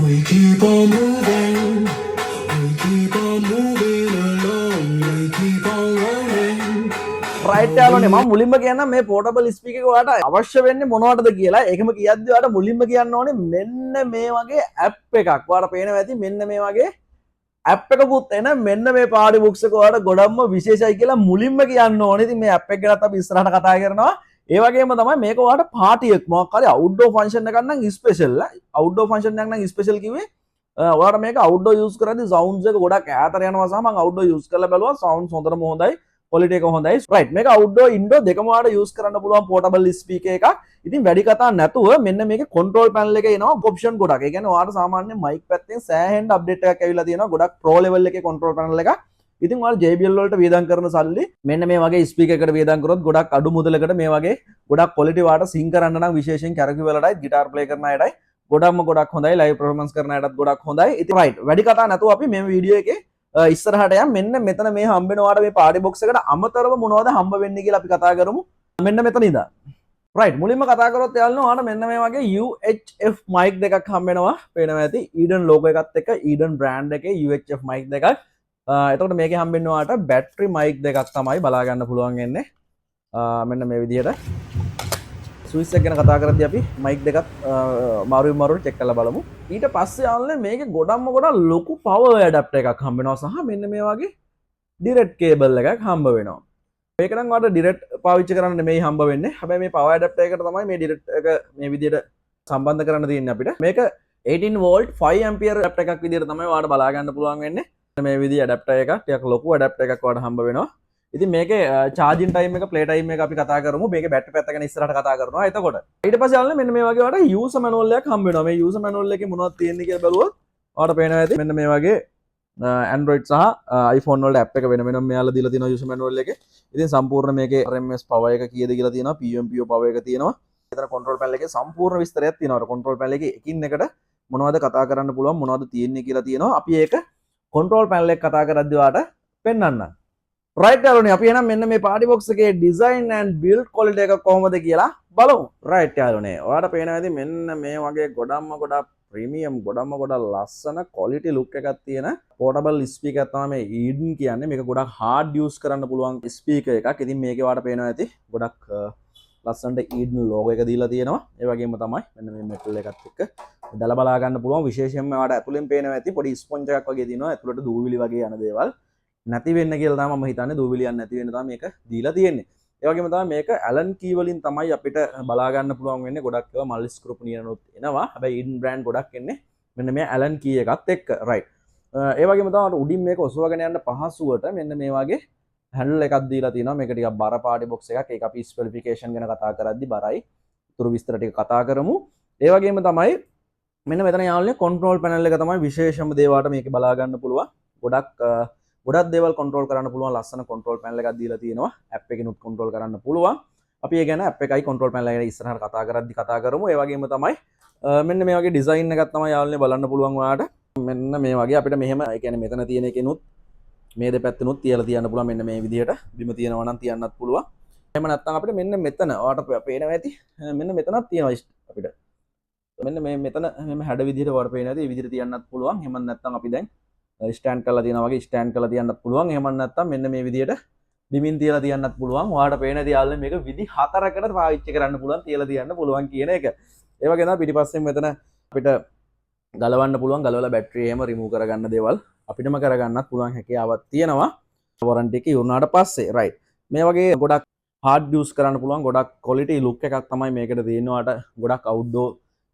We keep on moving, we keep on moving along, we keep on rolling. Right යාළුවනේ මම මුලින්ම කියන්න මේ පෝටබල් ස්පීකර් එක ඔයාලට අවශ්‍ය වෙන්නේ මොනවටද කියලා. ඒකම කියද්දි ඔයාලට මුලින්ම කියන්න ඕනේ මෙන්න මේ වගේ ඇප් එකක්. ඔයාලට පේනවා ඇති මෙන්න මේ වගේ ඇප් එකකුත් එන මෙන්න මේ පාඩි බුක්ස් එක ඔයාලට ගොඩක්ම විශේෂයි කියලා මුලින්ම කියන්න ඕනේ. ඉතින් මේ ඇප් එක ගැනත් අපි ඉස්සරහට කතා කරනවා. ඒ වගේම තමයි මේක ඔයාලට පාටි එක මොකක් හරි අවුට්ඩෝර් ෆන්ක්ෂන් එකක් නම් ස්පෙෂල්. අවුට්ඩෝර් ෆන්ක්ෂන් එකක් නම් ස්පෙෂල් කිව්වේ ඔයාලට මේක අවුට්ඩෝර් යූස් කරද්දී සවුන්ඩ්ස් එක ගොඩක් ඈතට යනවා සහ මම අවුට්ඩෝර් යූස් කරලා බැලුවා සවුන්ඩ්ස් හොඳටම හොඳයි. quality එක හොඳයි. right මේක outdoor indoor දෙකම වලට use කරන්න පුළුවන් portable speaker එකක්. ඉතින් වැඩි කතා නැතුව මෙන්න මේකේ control panel එකේ එනවා option ගොඩක්. ඒ කියන්නේ ඔයාලට සාමාන්‍ය mic පැත්තෙන් සෑහෙන්න update එකක් ඇවිල්ලා තියෙනවා. ගොඩක් pro level එකේ control panel එකක්. ඉතින් ඔයාලා JBL වලට වියදම් කරන සල්ලි මෙන්න මේ වගේ speaker එකකට වියදම් කරොත් ගොඩක් අඩු මුදලකට මේ වගේ ගොඩක් quality වාට sing කරන්න නම් විශේෂයෙන් karaoke වලටයි guitar play කරන අයටයි ගොඩක් හොඳයි. live performance කරන අයටත් ගොඩක් හොඳයි. ඉතින් right වැඩි කතා නැතුව අපි මේ වීඩියෝ එකේ ඉස්සරහට යම් මෙන්න මෙතන මේ හම්බෙන ඔයාලට මේ පාඩි බොක්ස් එකට අමතරව මොනවද හම්බ වෙන්නේ කියලා අපි කතා කරමු. මෙන්න මෙතන ඉඳන්. right මුලින්ම කතා කරොත් යාළුවෝ ඔයාලට මෙන්න මේ වගේ UHF mic දෙකක් හම්බ වෙනවා. පේනවා ඇති Eden logo එකත් එක්ක Eden brand එකේ UHF mic දෙකක්. එතකොට මේකේ හම්බෙන්නේ ඔයාලට battery mic දෙකක් තමයි බලා ගන්න පුළුවන් වෙන්නේ. මෙන්න මේ විදිහට. ස්විච් එක ගැන කතා කරද්දී අපි mic දෙකත් මාරුවෙන් චෙක් කරලා බලමු. ඊට පස්සේ යාළුවනේ මේකේ ගොඩක් ලොකු power adapter එකක් හම්බ වෙනවා සහ මෙන්න මේ වගේ direct cable එකක් හම්බ වෙනවා. මේක නම් ඔයාලට direct පාවිච්චි කරන්න නෙමෙයි හම්බ වෙන්නේ. හැබැයි මේ power adapter එකට තමයි මේ direct එක මේ විදිහට සම්බන්ධ කරන්න තියෙන්නේ අපිට. මේක 18 volt 5 ampere adapter එකක් විදිහට තමයි ඔයාලට බලා ගන්න පුළුවන් වෙන්නේ. මේ විදිහ adapter එකක් ටිකක් ලොකු adapter එකක් ඔයාලට හම්බ වෙනවා. ඉතින් මේකේ charging time එක play time එක අපි කතා කරමු. මේකේ battery පැත්ත ගැන ඉස්සරහට කතා කරනවා. එතකොට ඊට පස්සේ යාළුවනේ මෙන්න මේ වගේ ඔයාලට user manual එකක් හම්බ වෙනවා. මේ user manual එකේ මොනවද තියෙන්නේ කියලා බලුවොත් ඔයාලට පේනවා ඇති මෙන්න මේ වගේ Android සහ iPhone වලට app එක වෙන වෙනම මෙයාලා දීලා තියෙනවා user manual එකේ. ඉතින් සම්පූර්ණ මේකේ RMS power එක කීයද කියලා තියෙනවා. PMPO power එක තියෙනවා. එතන control panel එකේ සම්පූර්ණ විස්තරයක් තියෙනවා. control panel එකේ එකින් එකට මොනවද කතා කරන්න පුළුවන් මොනවද තියෙන්නේ කියලා තියෙනවා. අපි ඒක control panel එක කතා කරද්දී ඔයාලට පෙන්වන්නම්. right යාළුවනේ අපි එහෙනම් මෙන්න මේ party box එකේ design and build quality එක කොහොමද කියලා බලමු. right යාළුවනේ ඔයාලට පේනවා ඇති මෙන්න මේ වගේ ගොඩක් premium ගොඩක් ලස්සන quality look එකක් තියෙන portable speaker එකක් තමයි මේ Eden කියන්නේ. මේක ගොඩක් hard use කරන්න පුළුවන් speaker එකක්. ඉතින් මේකේ ඔයාලට පේනවා ඇති ගොඩක් ලස්සනට Eden logo එක දීලා තියෙනවා. ඒ වගේම තමයි මෙන්න මේ metal එකත් එක්ක දල බලා ගන්න පුළුවන්. විශේෂයෙන්ම ඔයාලට ඇතුලෙන් පේනවා ඇති පොඩි ස්පොන්ජ් එකක් වගේ තියෙනවා. ඇතුලට දූවිලි වගේ යන දේවල් නැති වෙන්න කියලා තමයි මම හිතන්නේ. දූවිලියන් නැති වෙන්න තමයි මේක දීලා තියෙන්නේ. ඒ වගේම තමයි මේක Allen key වලින් තමයි අපිට බලා ගන්න පුළුවන් වෙන්නේ. ගොඩක් ඒවා මල්ටි ස්ක්‍රූ නියනොත් එනවා. හැබැයි Eden brand ගොඩක් එන්නේ මෙන්න මේ Allen key එකත් එක්ක. right. ඒ වගේම තමයි උඩින් මේක ඔසවගෙන යන්න පහසුවට මෙන්න මේ වගේ handle එකක් දීලා තියෙනවා. මේක ටිකක් බර party box එකක්. ඒක අපි specification ගැන කතා කරද්දි බරයි. උතුරු විස්තර ටික කතා කරමු. ඒ වගේම තමයි මෙන්න මෙතන යාළුවනේ control panel එක තමයි විශේෂම දේවාට මේක බලා ගන්න පුළුවන්. ගොඩක් දේවල් control කරන්න පුළුවන් ලස්සන control panel එකක් දීලා තියෙනවා. app එකකිනුත් control කරන්න පුළුවන්. අපි ඒ ගැන app එකයි control panel එක ගැන ඉස්සරහට කතා කරද්දි කතා කරමු. ඒ වගේම තමයි මෙන්න මේ වගේ design එකක් තමයි යාළුවනේ බලන්න පුළුවන් ඔයාලට. මෙන්න මේ වගේ අපිට මෙහෙම ඒ කියන්නේ මෙතන තියෙන එකෙනුත් මේ දෙපැත්තෙනුත් තියලා තියන්න පුළුවන්. මෙන්න මේ විදිහට බිම තියනවා නම් තියන්නත් පුළුවන්. එහෙම නැත්නම් අපිට මෙන්න මෙතන ඔයාලට පේනවා ඇති මෙන්න මෙතනක් තියෙනවා අපිට. මෙන්න මේ මෙතන මෙහෙම හැඩ විදිහට ඔයාලට පේනවා ඇති. මේ විදිහට තියන්නත් පුළුවන්. එහෙම නැත්නම් අපි දැන් ස්ටෑන්ඩ් කරලා තියනවා වගේ ස්ටෑන්ඩ් කරලා තියන්නත් පුළුවන්. එහෙම නැත්නම් මෙන්න මේ විදිහට බිමින් තියලා තියන්නත් පුළුවන්. ඔයාලට පේන දේ යාළුවනේ මේක විදි 4කට පාවිච්චි කරන්න පුළුවන් තියලා තියන්න පුළුවන් කියන එක. ඒ වගේ තමයි පිටිපස්සෙන් මෙතන අපිට ගලවන්න පුළුවන්. ගලවලා බැටරි එහෙම රිමූව් කරගන්න දේවල් අපිටම කරගන්නත් පුළුවන් හැකියාවක් තියෙනවා. වොරන්ටි එක ඉවරනාට පස්සේ right. මේ වගේ ගොඩක් hard use කරන්න පුළුවන්. ගොඩක් quality look එකක් තමයි මේකට තියෙන්නේ. ඔයාලට ගොඩක් outdoor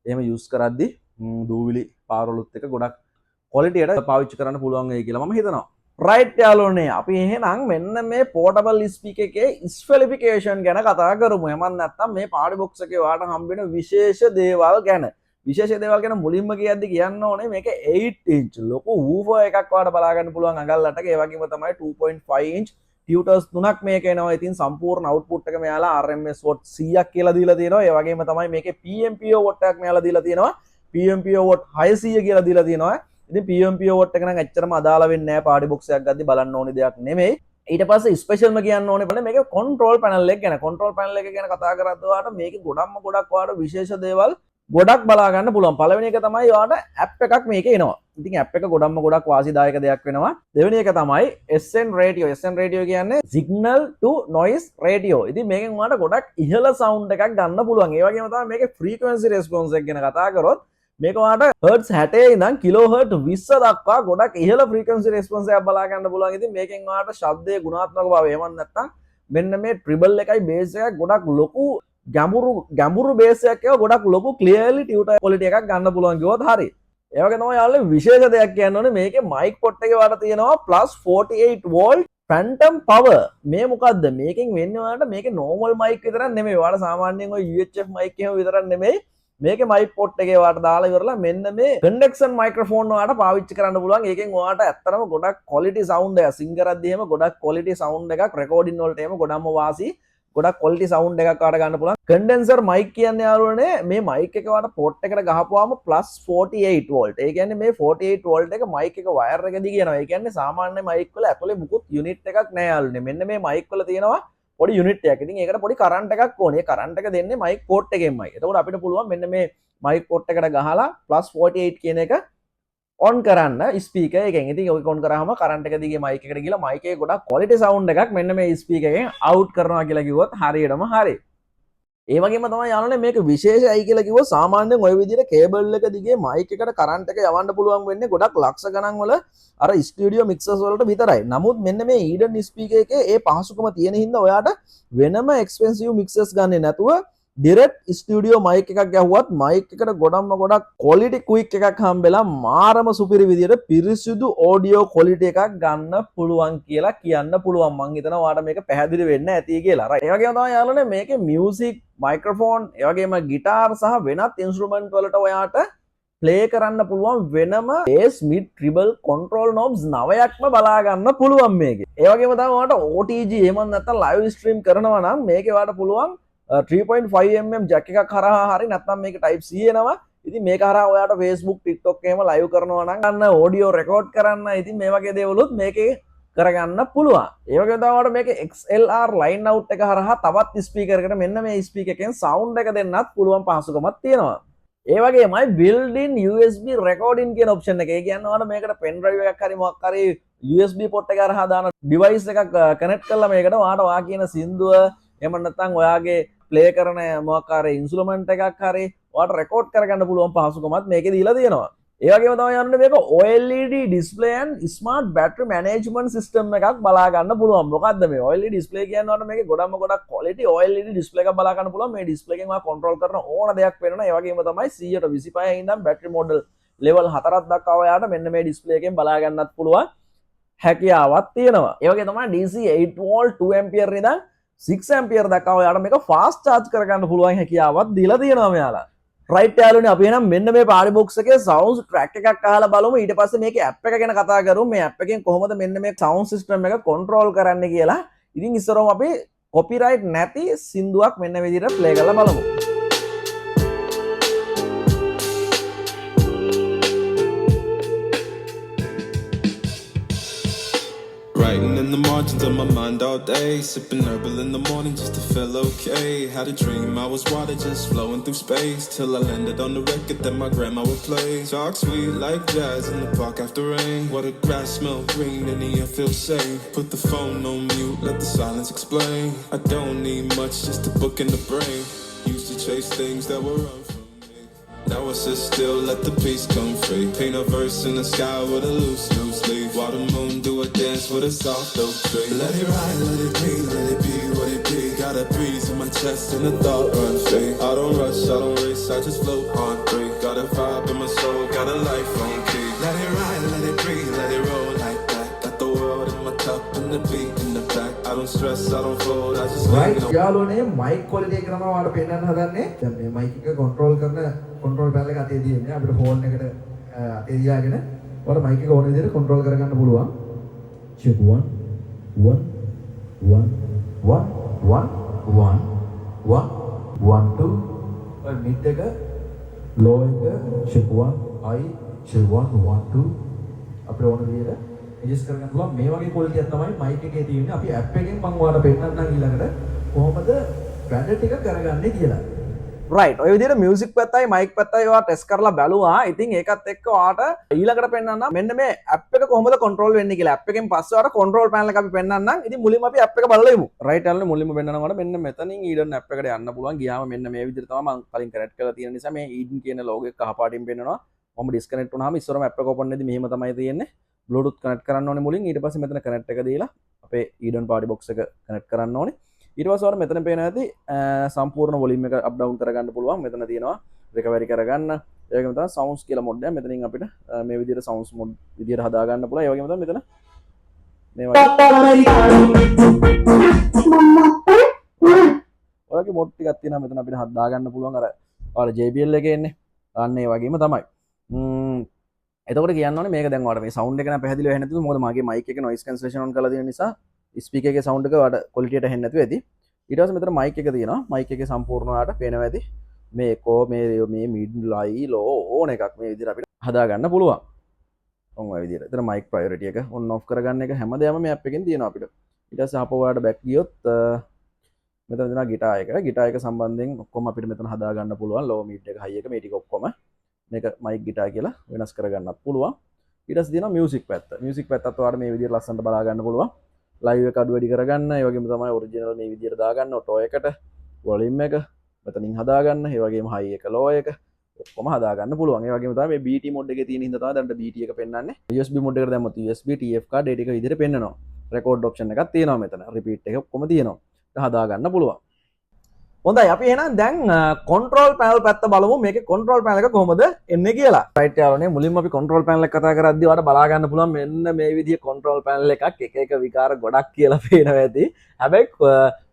එහෙම use කරද්දි දූවිලි පාරවලුත් එක ගොඩක් quality එකට පාවිච්චි කරන්න පුළුවන් වෙයි කියලා මම හිතනවා. right යාළුවනේ අපි එහෙනම් මෙන්න මේ portable speaker එකේ specification ගැන කතා කරමු. එහෙම නැත්නම් මේ party box එකේ ඔයාලට හම්බ වෙන විශේෂ දේවල් ගැන. විශේෂ දේවල් ගැන මුලින්ම කියද්දි කියන්න ඕනේ මේක 8 inch ලොකු woofer එකක් ඔයාලට බලා ගන්න පුළුවන් අඟල් 8ක. ඒ වගේම තමයි 2.5 inch tutors තුනක් මේක එනවා. ඉතින් සම්පූර්ණ output එක මෙයාලා RMS watt 100ක් කියලා දීලා තියෙනවා. ඒ වගේම තමයි මේකේ PMPO watt එකක් මෙයාලා දීලා තියෙනවා. PMPO watt 600 කියලා දීලා තියෙනවා. ඉතින් PMPO watt එක නම් ඇත්තටම අදාළ වෙන්නේ නැහැ පාඩි බොක්ස් එකක් ගද්දි බලන්න ඕනේ දෙයක් නෙමෙයි. ඊට පස්සේ ස්පෙෂල්ම කියන්න ඕනේ බලන්න මේක control panel එක ගැන. control panel එක ගැන කතා කරද්දී ඔයාලට මේකේ ගොඩක් ඔයාලට විශේෂ දේවල් ගොඩක් බලා ගන්න පුළුවන්. පළවෙනි එක තමයි ඔයාලට ඇප් එකක් මේකේ එනවා. ඉතින් ඇප් එක ගොඩක් වාසිදායක දෙයක් වෙනවා. දෙවෙනි එක තමයි SN Radio. SN Radio කියන්නේ signal to noise radio. ඉතින් මේකෙන් ඔයාලට ගොඩක් ඉහළ සවුන්ඩ් එකක් ගන්න පුළුවන්. ඒ වගේම තමයි මේකේ frequency response එක ගැන කතා කරොත් මේක ඔයාලට hertz 60 ඉඳන් kilohertz 20 දක්වා ගොඩක් ඉහළ frequency response එකක් බලා ගන්න පුළුවන්. ඉතින් මේකෙන් ඔයාලට ශබ්දයේ ගුණාත්මක භාවය එහෙම නැත්නම් මෙන්න මේ treble එකයි bass එකයි ගොඩක් ලොකු ගැඹුරු බේස් එකක් ඒවා ගොඩක් ලොකු ක්ලියර්ලි ටියුටර් ක්වොලිටි එකක් ගන්න පුළුවන් කිව්වොත් හරි. ඒ වගේ තමයි යාළුවෝ විශේෂ දෙයක් කියන්න ඕනේ මේකේ මයික් පොට් එකේ වල තියෙනවා +48 වෝල්ට් ෆැන්ටම් පවර්. මේ මොකද්ද? මේකෙන් වෙන්නේ ඔයාලට මේකේ normal mic විතරක් නෙමෙයි. ඔයාලට සාමාන්‍යයෙන් ඔය UHF mic එහෙම විතරක් නෙමෙයි. මේකේ mic පොට් එකේ ඔයාලට දාලා ඉවරලා මෙන්න මේ condenser microphone ඔයාලට පාවිච්චි කරන්න පුළුවන්. ඒකෙන් ඔයාලට ඇත්තටම ගොඩක් quality sound එකක් සිංගරද්දී එහෙම ගොඩක් quality sound එකක් recording වලට එහෙම ගොඩක්ම වාසි. ගොඩක් quality sound එකක් කාට ගන්න පුළුවන්. condenser mic කියන්නේ යාළුවනේ මේ mic එක වට port එකට ගහපුවාම +48 volt. ඒ කියන්නේ මේ 48 volt එක mic එක wire එක දිගේ යනවා. ඒ කියන්නේ සාමාන්‍ය mic වල ඇතුලේ මුකුත් unit එකක් නැහැ යාළුවනේ. මෙන්න මේ mic වල තියෙනවා පොඩි unit එකක්. ඉතින් ඒකට පොඩි current එකක් ඕනේ. ඒ current එක දෙන්නේ mic port එකෙන්මයි. එතකොට අපිට පුළුවන් මෙන්න මේ mic port එකට ගහලා +48 කියන එක on කරන්න ස්පීකර් එකෙන්. ඉතින් ඔක on කරාම කරන්ට් එක දිගේ මයික් එකට ගිහලා මයික් එකේ ගොඩක් quality sound එකක් මෙන්න මේ ස්පීකර් එකෙන් out කරනවා කියලා කිව්වොත් හරියටම හරි. ඒ වගේම තමයි යාළුවනේ මේක විශේෂයි කියලා කිව්වොත් සාමාන්‍යයෙන් ওই විදිහට කේබල් එක දිගේ මයික් එකට කරන්ට් එක යවන්න පුළුවන් වෙන්නේ ගොඩක් ලක්ෂ ගණන් වල අර ස්ටුඩියෝ මික්සර්ස් වලට විතරයි. නමුත් මෙන්න මේ ඊඩන් ස්පීකර් එකේ ඒ පහසුකම තියෙන හින්දා ඔයාට වෙනම එක්ස්පෙන්සිව් මික්සර්ස් ගන්නෙ නැතුව ඩිරෙක්ට් ස්ටුඩියෝ මයික් එකක් ගැහුවත් මයික් එකට ගොඩක් ක්වොලිටි ක්වික් එකක් හම්බෙලා මාරම සුපිරි විදියට පිරිසිදු ඔඩියෝ ක්වොලිටි එකක් ගන්න පුළුවන් කියලා කියන්න පුළුවන්. මම හිතනවා ඔයාලට මේක පැහැදිලි වෙන්න ඇති කියලා. රයිට්. ඒ වගේම තමයි යාළුවනේ මේකේ මියුසික්, මයික්‍රොෆෝන්, ඒ වගේම ගිටාර් සහ වෙනත් ඉන්ස්ට්‍රුමන්ට් වලට ඔයාට ප්ලේ කරන්න පුළුවන් වෙනම bass, mid, treble control knobs 9ක්ම බලා ගන්න පුළුවන් මේකේ. ඒ වගේම තමයි ඔයාලට OTG එහෙම නැත්නම් live stream කරනවා නම් මේකේ ඔයාලට පුළුවන් 3.5mm ජැක් එකක් හරහා හරි නැත්නම් මේක type C එනවා. ඉතින් මේක හරහා ඔයාට Facebook, TikTok එහෙම live කරනවා නම් ගන්න audio record කරන්න. ඉතින් මේ වගේ දේවලුත් මේකේ කරගන්න පුළුවන්. ඒ වගේම තමයි ඔයාලට මේකේ XLR line out එක හරහා තවත් ස්පීකර් එකට මෙන්න මේ ස්පීකර් එකෙන් sound එක දෙන්නත් පුළුවන් පහසුකමක් තියෙනවා. ඒ වගේමයි built in USB recording කියන option එක. ඒ කියන්නේ ඔයාලට මේකට pen drive එකක් හරි මොකක් හරි USB port එක හරහා දාන device එකක් connect කරලා මේකට ඔයාට ඔයා කියන සින්දුව එහෙම නැත්නම් ඔයාගේ ප්ලේ කරන මොකක් හරි ඉන්ස්ට්‍රුමන්ට් එකක් හරි ඔයාලට රෙකෝඩ් කරගන්න පුළුවන් පහසුකමත් මේකේ දීලා තියෙනවා. ඒ වගේම තමයි යන්නේ මේක OLED display and smart battery management system එකක් බලා ගන්න පුළුවන්. මොකද්ද මේ OLED display කියන්නේ? ඔයාලට මේකේ ගොඩක් quality OLED display එකක් බලා ගන්න පුළුවන්. මේ display එකෙන් ඔයා control කරන ඕන දෙයක් වෙනවා. ඒ වගේම තමයි 125 ඉඳන් battery model level 4ක් දක්වා ඔයාට මෙන්න මේ display එකෙන් බලා ගන්නත් පුළුවන් හැකියාවක් තියෙනවා. ඒ වගේ තමයි DC 8 volt 2 ampere ඉඳන් 6 ampere දක්වා ඔයාලට මේක fast charge කරගන්න පුළුවන් හැකියාවක් දීලා තියෙනවා මෙයාලා. රයිට් යාළුවනේ අපි එහෙනම් මෙන්න මේ පාරි බොක්ස් එකේ sound track එකක් අහලා බලමු. ඊට පස්සේ මේකේ app එක ගැන කතා කරමු. මේ app එකෙන් කොහොමද මෙන්න මේ sound system එක control කරන්න කියලා. ඉතින් ඉස්සරහම අපි copyright නැති සින්දුවක් මෙන්න මේ විදිහට play කරලා බලමු. Writing in the margins of my mind all day, sipping herbal in the morning just to feel okay. Had a dream I was water just flowing through space, till I landed on the record that my grandma would play. Talk sweet like jazz in the park after rain. What a grass smell green and the air feels safe. Put the phone on mute, let the silence explain. I don't need much, just a book in the brain. Used to chase things that were run from me. Now I sit still, let the peace come free. Paint a verse in the sky with a loose leaf. While the moon do a dance with a soft oak tree. Let it ride, let it be what it be. Got a breeze in my chest and a thought run free. I don't rush, I don't race, I just float on free. Got a vibe in my soul, got a life on key. Let it ride, let it breathe, let it roll like that. Got the world in my cup and the beat in the back. I don't stress, I don't fold, I just right. යාළුවනේ mic quality එක තමයි ඔයාලට පෙන්නන්න හදන්නේ. දැන් මේ mic එක control කරන control panel එක අතේ තියෙන්නේ. අපිට phone එකට අතේ තියාගෙන ඔයාලා mic එක ඕන විදිහට control කරගන්න පුළුවන්. check 1 1 1 1 1 1 1 1 2 ඔය mid එක low එක check 1 I check 1 1 2 අපිට ඕන විදිහට adjust කරගන්න පුළුවන්. මේ වගේ quality එකක් තමයි mic එකේ තියෙන්නේ. අපි app එකෙන් මම ඔයාලට පෙන්නන්නම් ඊළඟට කොහොමද branded එක කරගන්නේ කියලා. රයිට් ඔය විදිහට මියුසික් පැත්තයි මයික් පැත්තයි ඔයා ටෙස්ට් කරලා බැලුවා. ඉතින් ඒකත් එක්ක ඔයාට ඊළඟට පෙන්නන්න මෙන්න මේ ඇප් එක කොහොමද කන්ට්‍රෝල් වෙන්නේ කියලා. ඇප් එකෙන් පස්සේ ඔයාට කන්ට්‍රෝල් පැනල් එක අපි පෙන්නන්නම්. ඉතින් මුලින්ම අපි ඇප් එක බලලා ඉමු. රයිට් යාළුවනේ මුලින්ම පෙන්නනකොට මෙන්න මෙතනින් ඊඩන් ඇප් එකට යන්න පුළුවන්. ගියාම මෙන්න මේ විදිහට තමයි මම කලින් කනෙක්ට් කරලා තියෙන නිසා මේ ඊඩන් කියන ලෝගෝ එක කහ පාටින් පෙන්නනවා. මම ඩිස්කනෙක්ට් වුණාම ඉස්සරම ඇප් එක ඕපන් වෙද්දි මෙහෙම තමයි තියෙන්නේ. බ්ලූටූත් කනෙක්ට් කරන්න ඕනේ මුලින්. ඊට පස්සේ මෙතන කනෙක්ට් එක දීලා අපේ ඊඩන් පාටි බොක්ස් එක කනෙක්ට් කරන්න ඕනේ. ඊට පස්සේ ඔයාලා මෙතන පේන ඇති සම්පූර්ණ වොලියුම් එක අප් ඩවුන් කරගන්න පුළුවන්. මෙතන තියෙනවා රිකවරි කරගන්න. ඒ වගේම තමයි සවුන්ඩ්ස් කියලා මොඩ් එක. මෙතනින් අපිට මේ විදිහට සවුන්ඩ්ස් මොඩ් විදිහට හදා ගන්න පුළුවන්. ඒ වගේම තමයි මෙතන මේ වගේ ඔයගේ මොඩ් ටිකක් තියෙනවා මෙතන අපිට හදා ගන්න පුළුවන්. අර ඔයාලා JBL එකේ එන්නේ. අන්න ඒ වගේම තමයි. එතකොට කියන්න ඕනේ මේක දැන් ඔයාලට මේ සවුන්ඩ් එක නම් පැහැදිලිව ඇහෙන්නේ නැතිද? මොකද මගේ මයික් එකේ noise cancellation on කරලා තියෙන නිසා ස්පීකර් එකේ සවුන්ඩ් එක ඔයාලට ක්වොලිටියට ඇහෙන්නේ නැතුව ඇති. ඊට පස්සේ මෙතන මයික් එක තියෙනවා. මයික් එකේ සම්පූර්ණ ඔයාලට පේනවා ඇති. මේ එකෝ මේ මිඩ් ලයි ලෝ ඕන එකක් මේ විදිහට අපිට හදා ගන්න පුළුවන්. ඔය විදිහට. එතන මයික් ප්‍රයොරිටි එක ඔන් ඔෆ් කරගන්න එක හැමදේම මේ ඇප් එකෙන් තියෙනවා අපිට. ඊට පස්සේ ආපහු ඔයාලට බෑක් ගියොත් මෙතන තියෙනවා ගිටාර් එක. ගිටාර් එක සම්බන්ධයෙන් ඔක්කොම අපිට මෙතන හදා ගන්න පුළුවන්. ලෝ මිඩ් එක හයි එක මේ ටික ඔක්කොම මේක මයික් ගිටාර් කියලා වෙනස් කරගන්නත් පුළුවන්. ඊට පස්සේ තියෙනවා මියුසික් පැත්ත. මියුසික් පැත්තත් ඔයාලට මේ විදිහට ලස්සනට බලා ගන්න පුළුවන්. ලයිව් එක අඩු වැඩි කරගන්න. ඒ වගේම තමයි ඔරිජිනල් මේ විදිහට දාගන්න ඔටෝ එකට වොලියුම් එක මෙතනින් හදාගන්න. ඒ වගේම හයි එක ලෝ එක ඔක්කොම හදාගන්න පුළුවන්. ඒ වගේම තමයි මේ BT මොඩ් එකේ තියෙන හින්දා තමයි දැන් BT එක පෙන්වන්නේ. USB මොඩ් එකට දැම්මොත් USB TF කාඩ් ඒ ටික විදිහට පෙන්නනවා. රෙකෝඩ් ඔප්ෂන් එකක් තියෙනවා මෙතන. රිපීට් එක ඔක්කොම තියෙනවා. ඒක හදාගන්න පුළුවන්. හොඳයි අපි එහෙනම් දැන් කන්ට්‍රෝල් පැනල් පැත්ත බලමු. මේකේ කන්ට්‍රෝල් පැනල් එක කොහොමද එන්නේ කියලා. රයිට් යාළුවනේ මුලින්ම අපි කන්ට්‍රෝල් පැනල් එක කතා කරද්දී ඔයාලට බලා ගන්න පුළුවන් මෙන්න මේ විදිහේ කන්ට්‍රෝල් පැනල් එකක් එක එක විකාර ගොඩක් කියලා පේනවා ඇති. හැබැයි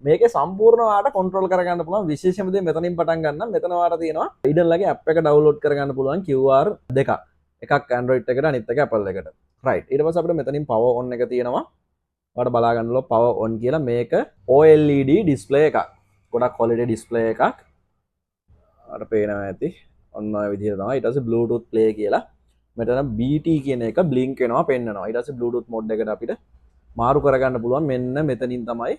මේකේ සම්පූර්ණ ඔයාලට කන්ට්‍රෝල් කරගන්න පුළුවන් විශේෂම දේ මෙතනින් පටන් ගන්න. මෙතන ඔයාලට තියෙනවා ඊඩන්ලගේ ඇප් එක ඩවුන්ලෝඩ් කරගන්න පුළුවන් QR දෙකක්. එකක් Android එකට අනිත් එක Apple එකට. රයිට්. ඊට පස්සේ අපිට මෙතනින් power on එක තියෙනවා. ඔයාලට බලා ගන්න ඕන power on කියලා මේක OLED display එකක්. ගොඩක් quality display එකක්. අර පේනවා ඇති. ඔන්න ඔය විදිහට තමයි. ඊට පස්සේ Bluetooth play කියලා මෙතන BT කියන එක blink වෙනවා පෙන්නනවා. ඊට පස්සේ Bluetooth mode එකට අපිට මාරු කරගන්න පුළුවන්. මෙන්න මෙතනින් තමයි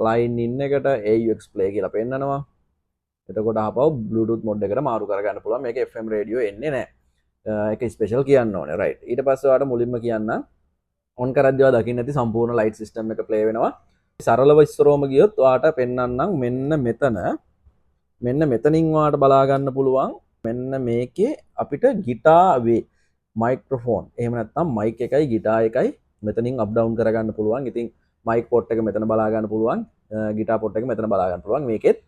line in එකට AUX play කියලා පෙන්නනවා. එතකොට ආපහු Bluetooth mode එකට මාරු කරගන්න පුළුවන්. මේක FM radio එන්නේ නැහැ. ඒක ස්පෙෂල් කියන්න ඕනේ. right. ඊට පස්සේ ඔයාලට මුලින්ම කියන්න on කරද්දී ඔයා දකින්න ඇති සම්පූර්ණ light system එක play වෙනවා. සරලව ඉස්සරෝම ගියොත් ඔයාට පෙන්වන්නම් මෙන්න මෙතනින් ඔයාට බලා ගන්න පුළුවන් මෙන්න මේකේ අපිට ගිටාර් වේ මයික්‍රොෆෝන් එහෙම නැත්නම් මයික් එකයි ගිටාර් එකයි මෙතනින් අප් ඩවුන් කරගන්න පුළුවන්. ඉතින් මයික් පොට් එක මෙතන බලා ගන්න පුළුවන්. ගිටාර් පොට් එක මෙතන බලා ගන්න පුළුවන්. මේකෙත්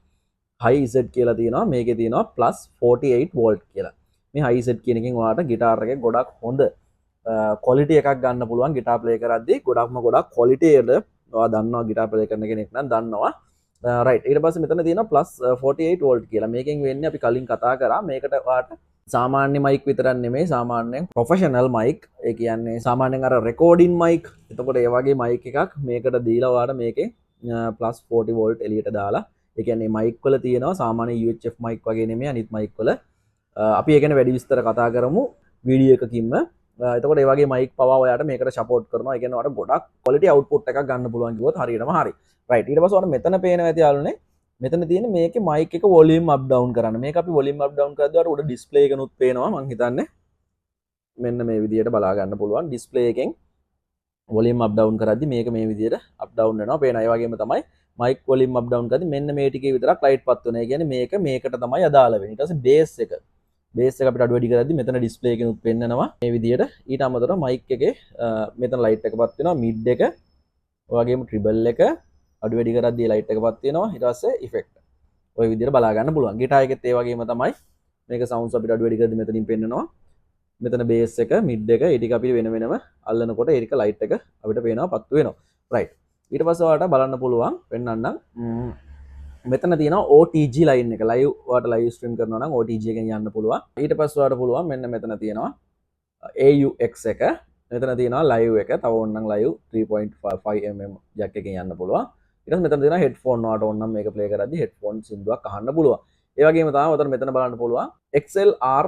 high Z කියලා තියෙනවා. මේකේ තියෙනවා +48 වෝල්ට් කියලා. මේ high Z කියන එකෙන් ඔයාට ගිටාර් එකේ ගොඩක් හොඳ quality එකක් ගන්න පුළුවන්. ගිටාර් ප්ලේ කරද්දී ගොඩක් quality එකට ඔයා දන්නවා ගිටාර් ප්ලේ කරන කෙනෙක් නම් දන්නවා. රයිට්. ඊට පස්සේ මෙතන තියෙනවා +48 වෝල්ට් කියලා. මේකෙන් වෙන්නේ අපි කලින් කතා කරා මේකට ඔයාට සාමාන්‍ය මයික් විතරක් නෙමෙයි සාමාන්‍යයෙන් ප්‍රොෆෙෂනල් මයික්. ඒ කියන්නේ සාමාන්‍යයෙන් අර රෙකෝඩින් මයික්. එතකොට ඒ වගේ මයික් එකක් මේකට දීලා ඔයාට මේකේ +40 වෝල්ට් එළියට දාලා ඒ කියන්නේ මයික් වල තියෙනවා සාමාන්‍ය UHF මයික් වගේ නෙමෙයි අනිත් මයික් වල. අපි ඒ ගැන වැඩි විස්තර කතා කරමු වීඩියෝ එකකින්ම. එතකොට ඒ වගේ මයික් පවා ඔයාට මේකට සපෝට් කරනවා. ඒ කියන්නේ ඔයාට ගොඩක් quality output එකක් ගන්න පුළුවන් කිව්වොත් හරියටම හරි. right. ඊට පස්සේ ඔයාලා මෙතන පේනවා ඇති යාළුවනේ. මෙතන තියෙන මේකේ මයික් එක වොලියුම් අප් ඩවුන් කරන්න. මේක අපි වොලියුම් අප් ඩවුන් කරද්දී ඔයාලට උඩ ඩිස්ප්ලේ එකනුත් පේනවා මං හිතන්නේ. මෙන්න මේ විදිහට බලා ගන්න පුළුවන් ඩිස්ප්ලේ එකෙන් වොලියුම් අප් ඩවුන් කරද්දී මේක මේ විදිහට අප් ඩවුන් වෙනවා. පේනවා. ඒ වගේම තමයි මයික් වොලියුම් අප් ඩවුන් කරද්දී මෙන්න මේ ටිකේ විතරක් ලයිට් පත් වෙනවා. ඒ කියන්නේ මේකට තමයි අදාළ වෙන්නේ. ඊට පස්සේ බේස් එක අපිට අඩු වැඩි කරද්දී මෙතන ඩිස්ප්ලේ එකෙනුත් පෙන්නනවා මේ විදිහට. ඊට අමතරව මයික් එකේ මෙතන ලයිට් එක පත් වෙනවා. මිඩ් එක ඔයගෙම ට්‍රිබල් එක අඩු වැඩි කරද්දී ලයිට් එක පත් වෙනවා. ඊට පස්සේ ඉෆෙක්ට් ඔය විදිහට බලා ගන්න පුළුවන්. ගිටාර් එකෙත් ඒ වගේම තමයි. මේක සවුන්ඩ්ස් අපිට අඩු වැඩි කරද්දී මෙතනින් පෙන්නනවා. මෙතන බේස් එක මිඩ් එක ඒ ටික අපිට වෙනම අල්ලනකොට ඒ ටික ලයිට් එක අපිට පේනවා පත්තු වෙනවා. රයිට්. ඊට පස්සේ ඔයාලට බලන්න පුළුවන් පෙන්නන්නම්. මෙතන තියෙනවා OTG line එක. live ඔයාලට live stream කරනවා නම් OTG එකෙන් යන්න පුළුවන්. ඊට පස්සේ ඔයාලට පුළුවන් මෙන්න මෙතන තියෙනවා AUX එක. මෙතන තියෙනවා live එක. තව ඕනනම් live 3.5mm jack එකෙන් යන්න පුළුවන්. ඊට පස්සේ මෙතන තියෙනවා headphone ඔයාලට ඕනනම් මේක play කරද්දී headphone සින්දුවක් අහන්න පුළුවන්. ඒ වගේම තමයි ඔතන මෙතන බලන්න පුළුවන් XLR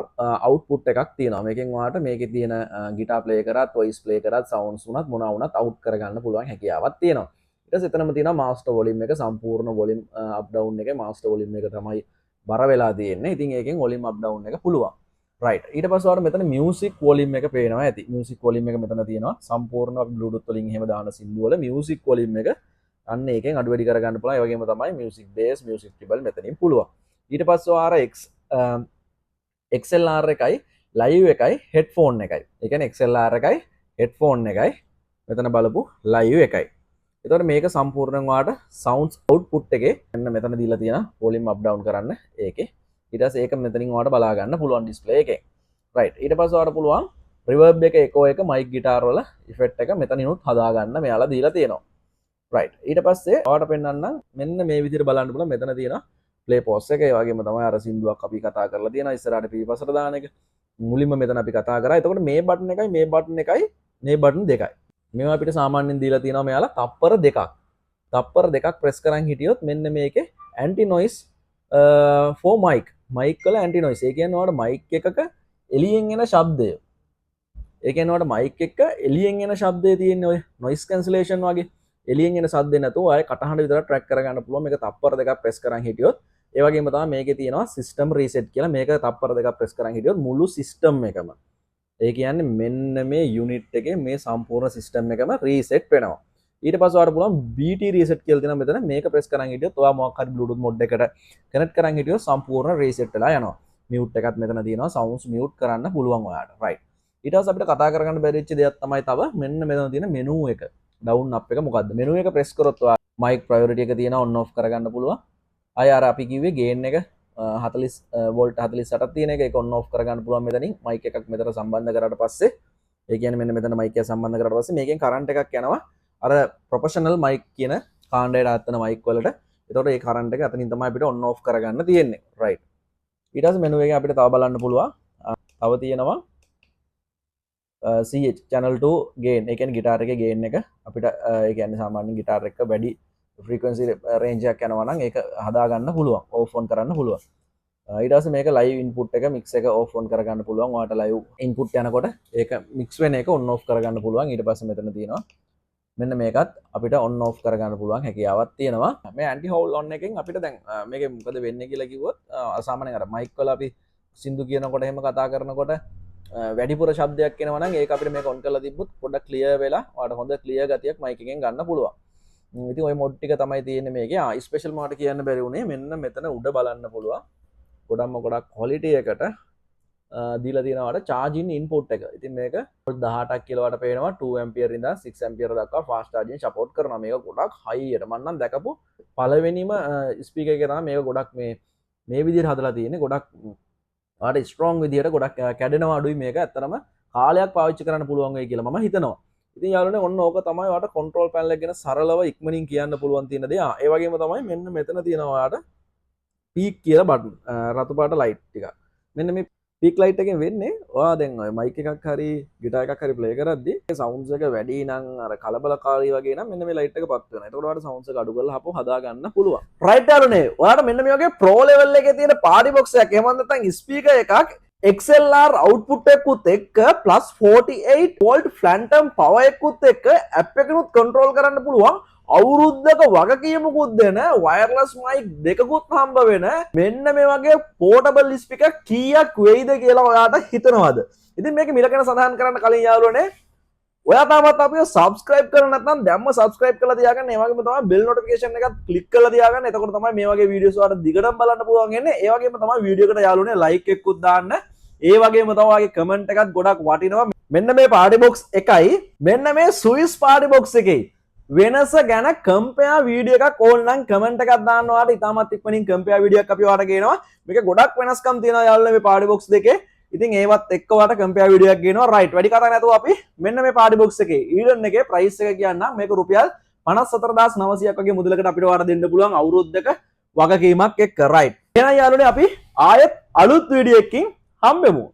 output එකක් තියෙනවා. මේකෙන් ඔයාලට මේකේ තියෙන guitar play කරත් voice play කරත් sounds උනත් මොනවා වුණත් out කරගන්න පුළුවන් හැකියාවක් තියෙනවා. ඊට පස්සේ එතනම තියෙනවා මාස්ටර් වොලියම් එක සම්පූර්ණ වොලියම් අප් ඩවුන් එකේ මාස්ටර් වොලියම් එක තමයි බර වෙලා තියෙන්නේ. ඉතින් ඒකෙන් වොලියම් අප් ඩවුන් එක පුළුවන්. රයිට්. ඊට පස්සේ ඔයාලට මෙතන මියුසික් වොලියම් එක පේනවා ඇති. මියුසික් වොලියම් එක මෙතන තියෙනවා. සම්පූර්ණ අපි බ්ලූටූත් වලින් එහෙම දාන සින්දු වල මියුසික් වොලියම් එක අන්න ඒකෙන් අඩු වැඩි කරගන්න පුළුවන්. ඒ වගේම තමයි මියුසික් බේස්, මියුසික් ට්‍රිබල් මෙතනින් පුළුවන්. ඊට පස්සේ ඔයාලා XLR එකයි ලයිව් එකයි හෙඩ්ෆෝන් එකයි. ඒ කියන්නේ XLR එකයි හෙඩ්ෆෝන් එකයි මෙතන බලපු ලයිව් එකයි. එතකොට මේක සම්පූර්ණයෙන් ඔයාලට සවුන්ඩ්ස් අවුට්පුට් එකේ මෙන්න මෙතන දීලා තියෙන වොලියම් අප් ඩවුන් කරන්න ඒකේ. ඊට පස්සේ ඒක මෙතනින් ඔයාලට බලා ගන්න පුළුවන් ඩිස්ප්ලේ එකේ. රයිට්. ඊට පස්සේ ඔයාලට පුළුවන් රිවර්බ් එක එකෝ එක මයික් ගිටාර් වල ඉෆෙක්ට් එක මෙතනිනුත් හදා ගන්න මෙයාලා දීලා තියෙනවා. රයිට්. ඊට පස්සේ ඔයාලට පෙන්නන්නම් මෙන්න මේ විදිහට බලන්න පුළුවන් මෙතන තියෙනවා ප්ලේ පෝස් එක. ඒ වගේම තමයි අර සින්දුවක් අපි කතා කරලා තියෙනවා ඉස්සරහට පිටිපස්සට දාන එක. මුලින්ම මෙතන අපි කතා කරා. එතකොට මේ බටන් එකයි මේ බටන් එකයි මේ බටන් දෙකයි. මේවා අපිට සාමාන්‍යයෙන් දීලා තියෙනවා මෙයාලා තප්පර දෙකක්. තප්පර දෙකක් ප්‍රෙස් කරන් හිටියොත් මෙන්න මේකේ anti noise for mic. mic වල ඇන්ටි නොයිස්. ඒ කියන්නේ ඔයාලට mic එකක එළියෙන් එන ශබ්දය. ඒ කියන්නේ ඔයාලට mic එක එළියෙන් එන ශබ්දය තියෙන්නේ ඔය noise cancellation වගේ. එළියෙන් එන ශබ්ද නැතුව ආයේ කටහඬ විතර ට්‍රැක් කරගන්න පුළුවන්. මේක තප්පර දෙකක් ප්‍රෙස් කරන් හිටියොත්. ඒ වගේම තමයි මේකේ තියෙනවා සිස්ටම් රීසෙට් කියලා. මේක තප්පර දෙකක් ප්‍රෙස් කරන් හිටියොත් මුළු සිස්ටම් එකම. ඒ කියන්නේ මෙන්න මේ යුනිට් එකේ මේ සම්පූර්ණ සිස්ටම් එකම රීසෙට් වෙනවා. ඊට පස්සේ ඔයාලට පුළුවන් BT රීසෙට් කියලා තියෙනවා මෙතන. මේක ප්‍රෙස් කරන් හිටියොත් ඔයා මොකක් හරි Bluetooth mod එකට කනෙක්ට් කරන් හිටියොත් සම්පූර්ණ රීසෙට් වෙලා යනවා. මියුට් එකත් මෙතන තියෙනවා. සවුන්ඩ්ස් මියුට් කරන්න පුළුවන් ඔයාලට. රයිට්. ඊට පස්සේ අපිට කතා කරගන්න බැරි වෙච්ච දෙයක් තමයි තව මෙන්න මෙතන තියෙන මෙනු එක. ඩවුන් අප් එක මොකද්ද? මෙනු එක ප්‍රෙස් කරොත් ඔයා මයික් ප්‍රයොරිටි එක තියෙනවා ඔන් ඔෆ් කරගන්න පුළුවන්. අය අර අපි කිව්වේ ගේන් එක 40 වෝල්ට් 48ක් තියෙන එක ඒක ඔන් ඔෆ් කරගන්න පුළුවන් මෙතනින් මයික් එකක් මෙතන සම්බන්ධ කරාට පස්සේ. ඒ කියන්නේ මෙන්න මෙතන මයික් එක සම්බන්ධ කරාට පස්සේ මේකෙන් කරන්ට් එකක් යනවා අර ප්‍රොෆෙෂනල් මයික් කියන කාණ්ඩයට ආත්තන මයික් වලට. එතකොට ඒ කරන්ට් එක අතනින් තමයි අපිට ඔන් ඔෆ් කරගන්න තියෙන්නේ. රයිට්. ඊට පස්සේ මෙනු එකෙන් අපිට තව බලන්න පුළුවන්. තව තියෙනවා CH channel 2 gain. ඒ කියන්නේ ගිටාර් එකේ gain එක අපිට ඒ කියන්නේ සාමාන්‍යයෙන් ගිටාර් එක වැඩි frequency range එකක් යනවා නම් ඒක හදා ගන්න පුළුවන්. off on කරන්න පුළුවන්. ඊට පස්සේ මේක live input එක mix එක off on කරගන්න පුළුවන්. ඔයාලට live input යනකොට ඒක mix වෙන එක on off කරගන්න පුළුවන්. ඊට පස්සේ මෙතන තියෙනවා මෙන්න මේකත් අපිට on off කරගන්න පුළුවන් හැකියාවක් තියෙනවා. මේ anti hold on එකෙන් අපිට දැන් මේකේ මොකද වෙන්නේ කියලා කිව්වොත් සාමාන්‍යයෙන් අර mic වල අපි සින්දු කියනකොට එහෙම කතා කරනකොට වැඩිපුර ශබ්දයක් එනවා නම් ඒක අපිට මේක on කරලා තිබ්බොත් පොඩ්ඩක් clear වෙලා ඔයාලට හොඳ clear ගතියක් mic එකෙන් ගන්න පුළුවන්. ඉතින් ওই mod ටික තමයි තියෙන්නේ මේකේ. ස්පෙෂල් මට කියන්න බැරි වුණේ මෙන්න මෙතන උඩ බලන්න පුළුවන්. ගොඩක් quality එකට දීලා තියෙනවාට charging input එක. ඉතින් මේක 18ක් කියලා වට පේනවා 2 ampere ඉඳන් 6 ampere දක්වා fast charging support කරනවා. මේක ගොඩක් high එකට මම නම් දැකපු පළවෙනිම speaker එක තමයි මේක ගොඩක් මේ විදිහට හදලා තියෙන්නේ. ගොඩක් ඔයාලට ස්ට්‍රෝං විදිහට ගොඩක් කැඩෙනවා අඩුයි මේක. ඇත්තටම කාලයක් පාවිච්චි කරන්න පුළුවන් වෙයි කියලා මම හිතනවා. ඉතින් යාළුවනේ ඔන්න ඕක තමයි ඔයාලට control panel එක ගැන සරලව ඉක්මනින් කියන්න පුළුවන් තියෙන දේ. ඒ වගේම තමයි මෙන්න මෙතන තියෙනවා ඔයාලට peak කියලා බටන් රතු පාට ලයිට් ටික. මෙන්න මේ peak light එකෙන් වෙන්නේ ඔයා දැන් ඔය mic එකක් හරි guitar එකක් හරි play කරද්දී sounds එක වැඩි නම් අර කලබලකාරී වගේ නම් මෙන්න මේ light එක පත් වෙනවා. ඒකට ඔයාලට sounds එක අඩු කරලා හපෝ හදා ගන්න පුළුවන්. right යාළුවනේ ඔයාලට මෙන්න මේ වගේ pro level එකේ තියෙන party box එකක් එහෙම නැත්නම් speaker එකක් XLR output එකකුත් එක්ක plus 48 volt phantom power එකකුත් එක්ක app එකනොත් control කරන්න පුළුවන්. අවුරුද්දක වගකීමකුත් දෙන wireless mic දෙකකුත් හම්බ වෙන මෙන්න මේ වගේ portable speaker කීයක් වෙයිද කියලා ඔයාට හිතනවද? ඉතින් මේක මිල ගැන සඳහන් කරන්න කලින් යාළුවනේ ඔයා තාමත් අපිව subscribe කරලා නැත්නම් දැම්ම subscribe කරලා තියාගන්න. ඒ වගේම තමයි bell notification එකත් click කරලා තියාගන්න. එතකොට තමයි මේ වගේ videos ඔයාලට දිගටම බලන්න පුළුවන් වෙන්නේ. ඒ වගේම තමයි video එකට යාළුවනේ like එකකුත් දාන්න. ඒ වගේම තමයි ඔයාගේ comment එකත් ගොඩක් වටිනවා. මෙන්න මේ party box එකයි මෙන්න මේ Swiss party box එකයි වෙනස ගැන කම්පෙයා වීඩියෝ එකක් ඕන නම් කමෙන්ට් එකක් දාන්න. ඔයාලට ඉතාමත් ඉක්මනින් කම්පෙයා වීඩියෝ එකක් අපි ඔයාලට ගේනවා. මේක ගොඩක් වෙනස්කම් තියෙනවා යාළුවනේ මේ party box දෙකේ. ඉතින් ඒවත් එක්ක ඔයාලට කම්පෙයා වීඩියෝ එකක් ගේනවා. රයිට්. වැඩි කතා නැතුව අපි මෙන්න මේ party box එකේ ඊඩන් එකේ ප්‍රයිස් එක කියන්නම්. මේක රුපියල් 54900ක් වගේ මුදලකට අපිට ඔයාලට දෙන්න පුළුවන් අවුරුද්දක වගකීමක් එක්ක. රයිට්. එහෙනම් යාළුවනේ අපි ආයෙත් අලුත් වීඩියෝ එකකින් හම්බෙමු.